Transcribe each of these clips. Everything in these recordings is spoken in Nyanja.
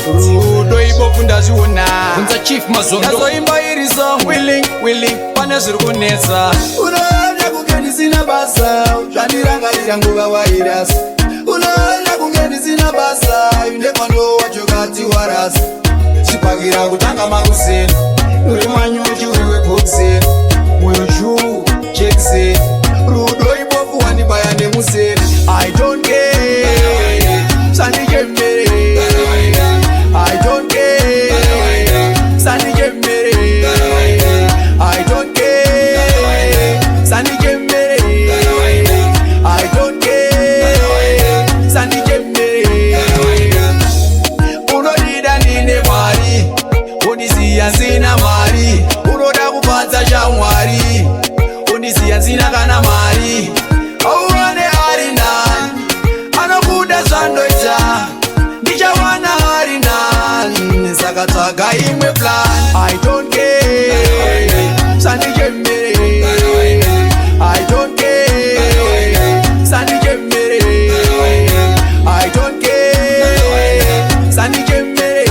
rudo ibofu ndaziona kunza chief mazondo yazoimba iri song willing pane zviri kunetsa unoona kunge ndisina basa zvandirangarira nguva wairasi unoona kunge ndisina basa indemando wacho kati warasi chipakira kutanga makuseni uri manyuchi uri webhoxeni moyo chuu jekiseni rudo ibofu wandibaya nemuseni I don't care sandikembere I don't care sandikembere I don't care sandikembere I don't care sandikembere unodida ndine mwari undiziya nzina mari unoda kupatsa shamwari undiziya nzina kana mari auwane ari nani anokuda zvandoita ndichawana ari nani saka tsvaga imwe plan I don't care sandikembere I don't care sandikembere I don't care sandikembere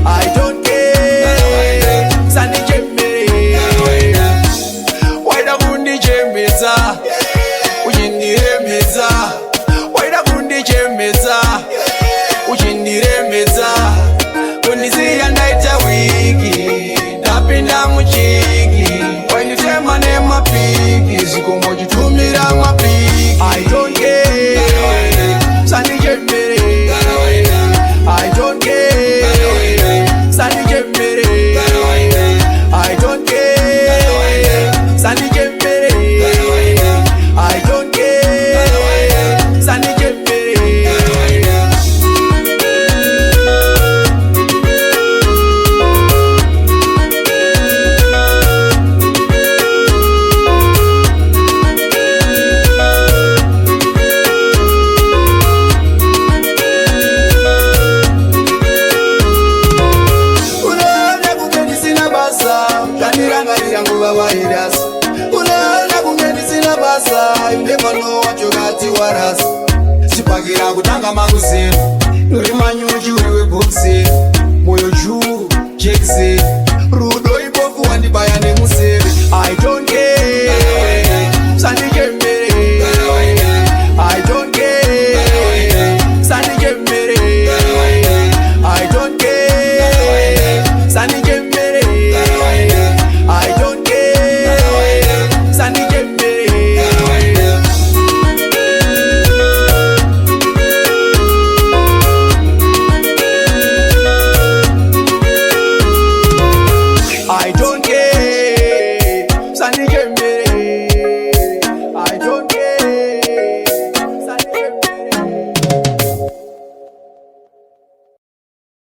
I don't care sandikembere waida kundichembedza uchindiremedza waida kundichembedza uchindiremedza kundisiya ndaita wiki ndapinda muchiki wainditema nemapiki zvikomo chitumira mapiki I don't care sandikembere I don't care sandikembere I don't care sandikembere I don't care sandikembere unoona kunge ndisina basa zvandirangarira nguva wairasi unoona kunge ndisina basa indemano wacho kati warasi chipakira kutanga makuseni